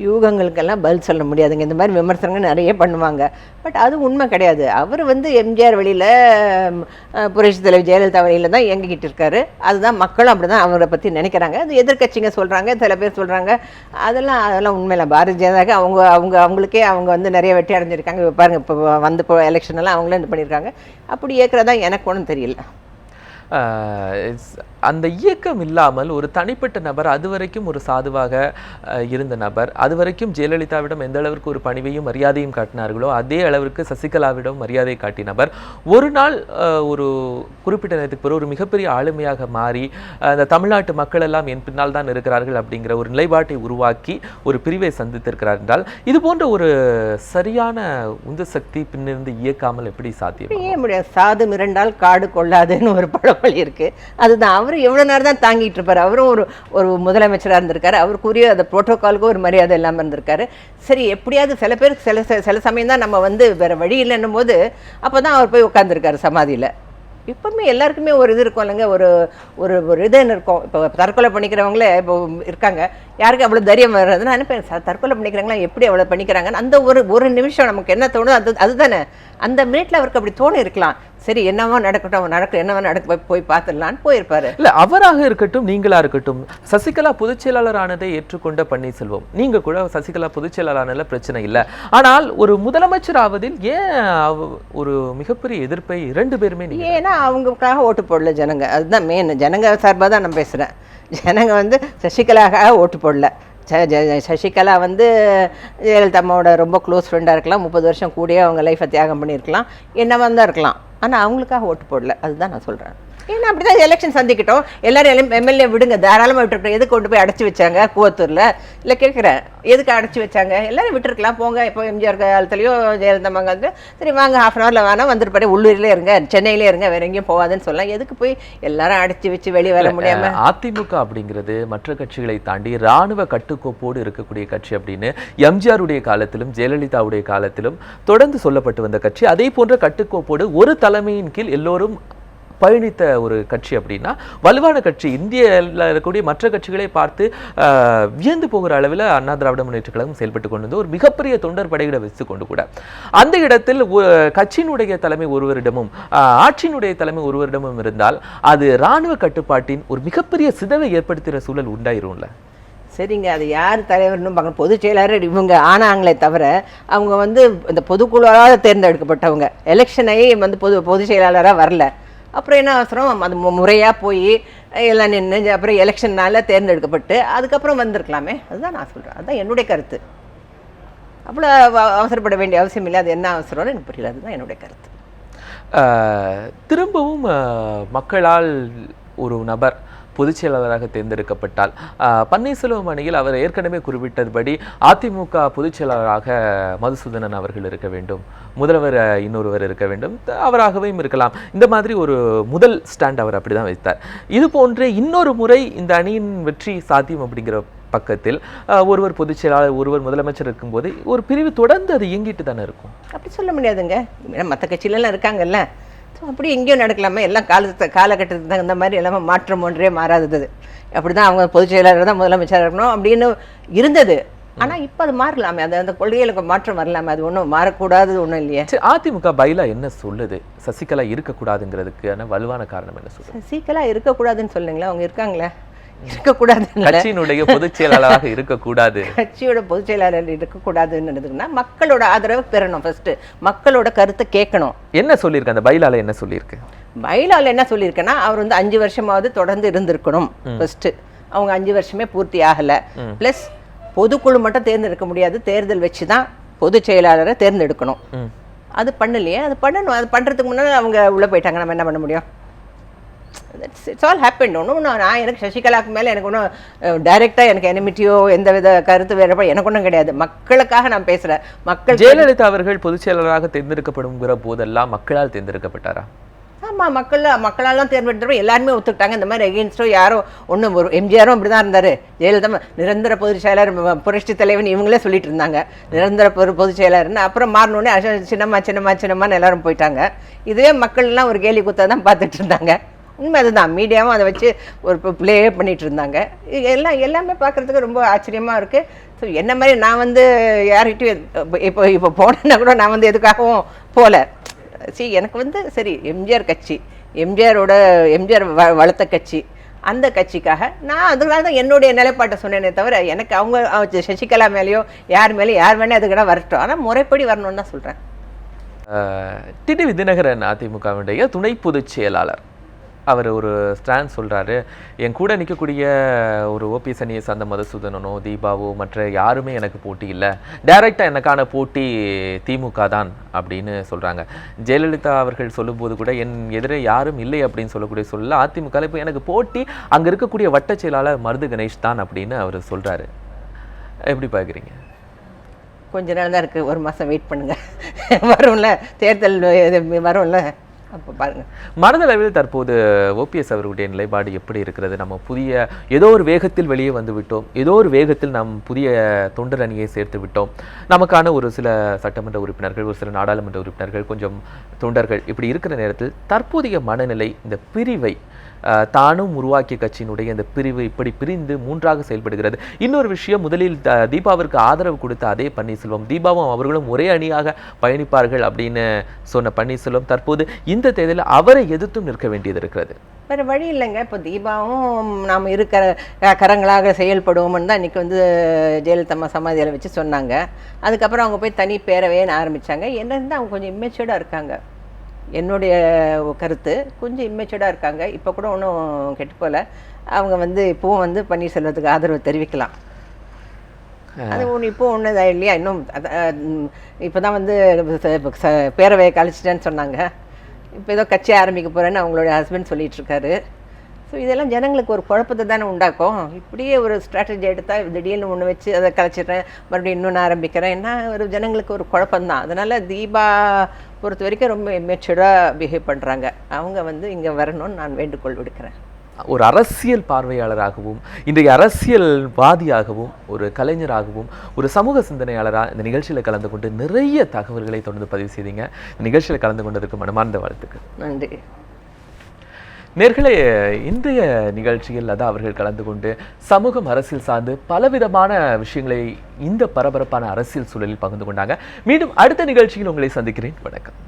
யூகங்களுக்கெல்லாம் பதில் சொல்ல முடியாதுங்க. இந்த மாதிரி விமர்சனங்கள் நிறைய பண்ணுவாங்க. பட் அது உண்மை கிடையாது. அவர் எம்ஜிஆர் வழியில் புரட்சி தலைவர் ஜெயலலிதா வழியில் தான் இயங்கிக்கிட்டு இருக்காரு. அதுதான் மக்களும் அப்படி தான் அவரை பற்றி நினைக்கிறாங்க. அது எதிர்கட்சிங்க சொல்கிறாங்க, சில பேர் சொல்கிறாங்க. அதெல்லாம் உண்மையில பாரதிய ஜனதாக்கு அவங்களுக்கே அவங்க நிறைய வெற்றி அடைஞ்சிருக்காங்க. பாருங்க, இப்போ எலெக்ஷன் எல்லாம் அவங்களே இது பண்ணியிருக்காங்க. அப்படி இயக்கிறதா எனக்கு ஒன்றும் தெரியல. அந்த இயக்கம் இல்லாமல் ஒரு தனிப்பட்ட நபர், அதுவரைக்கும் ஒரு சாதுவாக இருந்த நபர், அதுவரைக்கும் ஜெயலலிதாவிடம் எந்த அளவிற்கு ஒரு பணிவையும் மரியாதையும் காட்டினார்களோ அதே அளவிற்கு சசிகலாவிடம் மரியாதை காட்டிய நபர் ஒரு நாள் ஒரு குறிப்பிட்ட நேரத்துக்கு பிறகு ஒரு மிகப்பெரிய ஆளுமையாக மாறி அந்த தமிழ்நாட்டு மக்கள் எல்லாம் என் பின்னால் தான் இருக்கிறார்கள் அப்படிங்கிற ஒரு நிலைப்பாட்டை உருவாக்கி ஒரு பிரிவை சந்தித்திருக்கிறார் என்றால் இது போன்ற ஒரு சரியான உந்து சக்தி பின்னிருந்து இயக்காமல் எப்படி சாத்தியம்? முடியாது. சாது மிரண்டால் காடு கொள்ளாதுன்னு ஒரு பழமொழி இருக்கு. அதுதான். அவர் எவ்வளோ நேரம் தான் தாங்கிட்டு இருப்பார். அவரும் ஒரு முதலமைச்சராக இருந்திருக்காரு. அவருக்குரிய அந்த புரோட்டோகாலுக்கு ஒரு மரியாதை இல்லாமல் இருந்திருக்காரு. சரி, எப்படியாவது சில பேருக்கு சில சமயம் தான் நம்ம வேற வழி இல்லைன்னும் போது அப்போ தான் அவர் போய் உட்காந்துருக்காரு சமாதியில். இப்போவுமே எல்லாருக்குமே ஒரு இது இருக்கும் இல்லைங்க, ஒரு இதுன்னு இருக்கும். இப்போ தற்கொலை பண்ணிக்கிறவங்களே இப்போ இருக்காங்க. யாருக்கு அவ்வளோ தைரியம் வர்றதுன்னு நினைப்பேன். தற்கொலை பண்ணிக்கிறாங்களா, எப்படி அவ்வளோ பண்ணிக்கிறாங்கன்னு அந்த ஒரு நிமிஷம் நமக்கு என்ன தோணுது அதுதானே. அந்த மினிட்ல அவருக்கு அப்படி தோணு இருக்கலாம். சரி, என்னவோ நடக்கட்டும், என்னவோ போய் பார்த்துடலான்னு போயிருப்பாரு. இல்ல, அவராக இருக்கட்டும், நீங்களா இருக்கட்டும், சசிகலா பொதுச் செயலாளர் ஆனதை ஏற்றுக்கொண்ட பன்னீர்செல்வம், நீங்க கூட சசிகலா பொதுச் செயலாளர் பிரச்சனை இல்லை. ஆனால் ஒரு முதலமைச்சர் ஆவதில் ஏன் ஒரு மிகப்பெரிய எதிர்ப்பை 2 பேருமே? ஏன்னா அவங்களுக்காக ஓட்டு போடல ஜனங்க. அதுதான் மெயின். ஜனங்க சார்பாக தான் நான் பேசுறேன். ஜனங்க சசிகலாக்காக ஓட்டு போடல. சசிகலா ஜெயலலிதா அம்மாவோட ரொம்ப க்ளோஸ் ஃப்ரெண்டாக இருக்கலாம். 30 வருஷம் கூடயே அவங்க லைஃப்பை தியாகம் பண்ணியிருக்கலாம். என்னவா தான் இருக்கலாம். ஆனால் அவங்களுக்காக ஓட்டு போடல. அதுதான் நான் சொல்கிறேன். ஏன்னா அப்படி தான் எலெக்ஷன் சந்திக்கிட்டோம். எல்லாரும் எம்எல்ஏ விடுங்க, தாராளமாக விட்டுருக்கோம். எதுக்கு கொண்டு போய் அடைச்சி வச்சாங்க கூவத்தூரில்? இல்லை கேட்குறேன், எதுக்கு அடைச்சி வச்சாங்க? எல்லாரும் விட்டுருக்கலாம், போங்க. இப்போ எம்ஜிஆர் காலத்துலையோ ஜெயலலிதா அம்மாங்க சரி வாங்க, ½ வேணால் வந்துருப்பாரு, உள்ளூரிலே இருங்க, சென்னையிலே இருங்க, வேற எங்கேயும் போகாதுன்னு சொல்லலாம். எதுக்கு போய் எல்லாரும் அடைச்சி வச்சு வெளியே வர முடியாமல்? அதிமுக அப்படிங்கிறது மற்ற கட்சிகளை தாண்டி இராணுவ கட்டுக்கோப்போடு இருக்கக்கூடிய கட்சி அப்படின்னு எம்ஜிஆருடைய காலத்திலும் ஜெயலலிதாவுடைய காலத்திலும் தொடர்ந்து சொல்லப்பட்டு வந்த கட்சி. அதே போன்ற கட்டுக்கோப்போடு ஒரு தலைமையின் கீழ் எல்லோரும் பயணித்த ஒரு கட்சி அப்படின்னா வலுவான கட்சி. இந்தியாவில் இருக்கக்கூடிய மற்ற கட்சிகளை பார்த்து வியந்து போகிற அளவில் அண்ணா திராவிட முன்னேற்ற கழகம் செயல்பட்டு கொண்டு வந்து ஒரு மிகப்பெரிய தொண்டர் படையிட வச்சு கொண்டு கூட அந்த இடத்தில் கட்சியினுடைய தலைமை ஒருவரிடமும் ஆட்சியினுடைய தலைமை ஒருவரிடமும் இருந்தால் அது இராணுவ கட்டுப்பாட்டின் ஒரு மிகப்பெரிய சிதைவை ஏற்படுத்துகிற சூழல் உண்டாயிரும்ல. சரிங்க, அது யார் தலைவர்னு பார்க்கணும். பொதுச் செயலாளர் இவங்க ஆனாங்களே தவிர அவங்க இந்த பொதுக்குழுவாக தேர்ந்தெடுக்கப்பட்டவங்க. எலெக்ஷனை பொதுச் செயலாளராக வரல. அப்புறம் என்ன அவசரம்? அது முறையாக போய் எல்லாம் நின்று அப்புறம் எலெக்ஷன்னால தேர்ந்தெடுக்கப்பட்டு அதுக்கப்புறம் வந்திருக்கலாமே. அதுதான் நான் சொல்கிறேன். அதுதான் என்னுடைய கருத்து. அவ்வளோ அவசரப்பட வேண்டிய அவசியம் இல்லை. அது என்ன அவசரம்னு எனக்கு புரியல. அதுதான் என்னுடைய கருத்து. திரும்பவும் மக்களால் ஒரு நபர் பொதுச் செயலாளராக தேர்ந்தெடுக்கப்பட்டால் பன்னீர்செல்வம் அணியில் அவர் ஏற்கனவே குறிப்பிட்டபடி அதிமுக பொதுச் செயலாளராக மதுசூதனன் அவர்கள் இருக்க வேண்டும், முதல்வர் இன்னொருவர் இருக்க வேண்டும், அவராகவும் இருக்கலாம். இந்த மாதிரி ஒரு முதல் ஸ்டாண்ட் அவர் அப்படிதான் வைத்தார். இது போன்ற இன்னொரு முறை இந்த அணியின் வெற்றி சாத்தியம் அப்படிங்கிற பக்கத்தில் ஒருவர் பொதுச் செயலாளர், ஒருவர் முதலமைச்சர் இருக்கும்போது ஒரு பிரிவு தொடர்ந்து அது இயங்கிட்டு தானே இருக்கும். அப்படி சொல்ல முடியாதுங்க. மற்ற கட்சியிலலாம் இருக்காங்கல்ல, அப்படி எங்கேயும் நடக்கலாமா? எல்லாம் காலகட்டத்துக்கு தகுந்த மாதிரி எல்லாமே மாற்றம் ஒன்றே மாறாதது. அப்படி தான் அவங்க பொதுச் செயலாளர் தான் முதலமைச்சராக இருக்கணும் அப்படின்னு இருந்தது. ஆனால் இப்போ அது மாறலாமே, அந்த கொள்கைகளுக்கு மாற்றம் வரலாமே. அது ஒன்றும் மாறக்கூடாது ஒன்றும் இல்லையா? அதிமுக பைலா என்ன சொல்லுது? சசிகலா இருக்கக்கூடாதுங்கிறதுக்கான வலுவான காரணம் என்ன சொல்லுது? சசிகலா இருக்கக்கூடாதுன்னு சொல்லுங்களேன். அவங்க இருக்காங்களே, இருக்கக்கூடாது. கட்சியினுடைய பொதுச் செயலாளராக இருக்கக்கூடாது, கட்சியோட பொதுச் செயலாளர் இருக்கக்கூடாதுன்னு மக்களோட ஆதரவு பெறணும். ஃபர்ஸ்ட் மக்களோட கருத்தை கேட்கணும். என்ன சொல்லியிருக்கு அந்த பைலால? என்ன சொல்லியிருக்கு பைலால? என்ன சொல்லியிருக்கேன்னா அவர் 5 வருஷமாவது தொடர்ந்து இருந்திருக்கணும். ஃபர்ஸ்ட் அவங்க 5 வருஷமே பூர்த்தி ஆகலை. ப்ளஸ் பொதுக்குழு மட்டும் தேர்ந்தெடுக்க முடியாது, தேர்தல் வச்சு தான் பொதுச் செயலாளரை தேர்ந்தெடுக்கணும். அது பண்ணலையே, அது பண்ணணும். அது பண்ணுறதுக்கு முன்னாடி அவங்க உள்ளே போயிட்டாங்க, நம்ம என்ன பண்ண முடியும்? It's all happen. ஒன்றும் நான் எனக்கு சசிகலாவுக்கு மேலே எனக்கு ஒன்றும் டைரெக்டாக எனக்கு எனிமிட்டியோ எந்த வித கருத்து வேறுபோ எனக்கு ஒன்றும் கிடையாது. மக்களுக்காக நான் பேசுகிறேன். மக்கள் ஜெயலலிதா அவர்கள் பொதுச் செயலாளராக தேர்ந்தெடுக்கப்படுங்கிற போதெல்லாம் மக்களால் தேர்ந்தெடுக்கப்பட்டாரா? ஆமாம், மக்களாலாம் தேர்ந்தெடுத்தப்போ எல்லாருமே ஒத்துக்கிட்டாங்க. இந்த மாதிரி எகெயின்ஸ்டோ யாரோ ஒன்றும் ஒரு எம்ஜிஆரும் அப்படி தான் இருந்தார். ஜெயலலிதா நிரந்தர பொதுச் செயலர், புரட்சி தலைவன் இவங்களே சொல்லிட்டு இருந்தாங்க நிரந்தர பொதுச் செயலர்னு. அப்புறம் மாறினோடனே சின்னம்மான்னு எல்லாரும் போயிட்டாங்க. இதுவே மக்கள்லாம் ஒரு கேலி குத்தா தான் பார்த்துட்டு இருந்தாங்க. உண்மை அதுதான். மீடியாவும் அதை வச்சு ஒரு ப்ளே பண்ணிட்டு இருந்தாங்க. எல்லாமே பார்க்குறதுக்கு ரொம்ப ஆச்சரியமாக இருக்குது. ஸோ என்ன மாதிரி நான் வந்து யார்கிட்டையும் இப்போ போனேன்னா கூட நான் வந்து எதுக்காகவும் போகல. எனக்கு வந்து சரி, எம்ஜிஆர் கட்சி, எம்ஜிஆர் வளர்த்த கட்சி, அந்த கட்சிக்காக நான் அதுக்காக தான் என்னுடைய நிலைப்பாட்டை சொன்னேனே தவிர எனக்கு அவங்க சசிகலா மேலேயோ யார் மேலேயோ யார் வேணால் அதுக்கிட்ட வரட்டும், ஆனால் முறைப்படி வரணும்னு தான் சொல்கிறேன். டிடிவி தினகரன் அதிமுகவுடைய துணை பொதுச் செயலாளர் அவர் ஒரு ஸ்டாண்ட் சொல்கிறாரு, என் கூட நிற்கக்கூடிய ஒரு ஓபிஎஸ் அணியை சார்ந்த மதுசூதனனோ தீபாவோ மற்ற யாருமே எனக்கு போட்டி இல்லை, டைரெக்டாக எனக்கான போட்டி திமுக தான் அப்படின்னு சொல்கிறாங்க. ஜெயலலிதா அவர்கள் சொல்லும்போது கூட என் எதிரே யாரும் இல்லை அப்படின்னு சொல்லக்கூடிய சொல்ல அதிமுக இப்போ எனக்கு போட்டி அங்கே இருக்கக்கூடிய வட்ட செயலாளர் மருது கணேஷ் தான் அப்படின்னு அவர் சொல்கிறாரு. எப்படி பார்க்குறீங்க? கொஞ்ச நாள் தான் இருக்குது, ஒரு மாதம் வெயிட் பண்ணுங்கள், வரும்ல தேர்தல் வரும்ல, அப்போ பாருங்கள். மனதளவில் தற்போது ஓபிஎஸ் அவர்களுடைய நிலைப்பாடு எப்படி இருக்கிறது? நம்ம புதிய ஏதோ ஒரு வேகத்தில் வெளியே வந்து விட்டோம், ஏதோ ஒரு வேகத்தில் நாம் புதிய தொண்டர் அணியை சேர்த்து விட்டோம், நமக்கான ஒரு சில சட்டமன்ற உறுப்பினர்கள், ஒரு சில நாடாளுமன்ற உறுப்பினர்கள், கொஞ்சம் தொண்டர்கள் இப்படி இருக்கிற நேரத்தில் தற்போதைய மனநிலை இந்த பிரிவை தானும் உருவாக்கிய கட்சியினுடைய இந்த பிரிவு இப்படி பிரிந்து மூன்றாக செயல்படுகிறது. இன்னொரு விஷயம், முதலில் தீபாவிற்கு ஆதரவு கொடுத்த அதே பன்னீர்செல்வம், தீபாவும் அவர்களும் ஒரே அணியாக பயணிப்பார்கள் அப்படின்னு சொன்ன பன்னீர்செல்வம் தற்போது இந்த தேர்தலில் அவரை எதிர்த்தும் நிற்க வேண்டியது இருக்கிறது. வேறு வழி இல்லைங்க. இப்போ தீபாவும் நாம் இருக்கிற கரங்களாக செயல்படுவோம்னு தான் இன்றைக்கி வந்து ஜெயலலிதா சமாதியில் வச்சு சொன்னாங்க. அதுக்கப்புறம் அவங்க போய் தனி பேரவைன்னு ஆரம்பித்தாங்க. என்னன்னு அவங்க கொஞ்சம் இம்மெச்சூர்டாக இருக்காங்க. என்னுடைய கருத்து கொஞ்சம் இம்மெச்சூர்டாக இருக்காங்க. இப்போ கூட ஒன்றும் கெட்டு போல. அவங்க வந்து இப்போவும் வந்து பன்னீர்செல்வத்துக்கு ஆதரவு தெரிவிக்கலாம். அது இப்போ ஒன்று தான் இல்லையா? இன்னும் இப்போ தான் வந்து பேரவையை கழிச்சிட்டேன்னு சொன்னாங்க. இப்போ ஏதோ கட்சி ஆரம்பிக்க போகிறேன்னு அவங்களுடைய ஹஸ்பண்ட் சொல்லிகிட்ருக்காரு. ஸோ இதெல்லாம் ஜனங்களுக்கு ஒரு குழப்பத்தை தானே உண்டாக்கும். இப்படியே ஒரு ஸ்ட்ராட்டஜி எடுத்தால் திடீர்னு ஒன்று வச்சு அதை கலைச்சிட்றேன், மறுபடியும் இன்னொன்று ஆரம்பிக்கிறேன், என்ன ஒரு ஜனங்களுக்கு ஒரு குழப்பம்தான். அதனால் தீபா பொறுத்த வரைக்கும் ரொம்ப மெச்சூர்டாக பிஹேவ் பண்ணுறாங்க. அவங்க வந்து இங்கே வரணும்னு நான் வேண்டுகோள் விடுக்கிறேன். ஒரு அரசியல் பார்வையாளராகவும், இன்றைய அரசியல்வாதியாகவும், ஒரு கலைஞராகவும், ஒரு சமூக சிந்தனையாளராக இந்த நிகழ்ச்சியில் கலந்து கொண்டு நிறைய தகவல்களை தொடர்ந்து பதிவு செய்தீங்க. நிகழ்ச்சியில் கலந்து கொண்டதற்கு மனமார்ந்த வாழ்த்துக்கள். நன்றி. நேர்களே, இன்றைய நிகழ்ச்சியில் லதா அவர்கள் கலந்து கொண்டு சமூகம், அரசியல் சார்ந்து பலவிதமான விஷயங்களை இந்த பரபரப்பான அரசியல் சூழலில் பகிர்ந்து கொண்டாங்க. மீண்டும் அடுத்த நிகழ்ச்சியில் உங்களை சந்திக்கிறேன். வணக்கம்.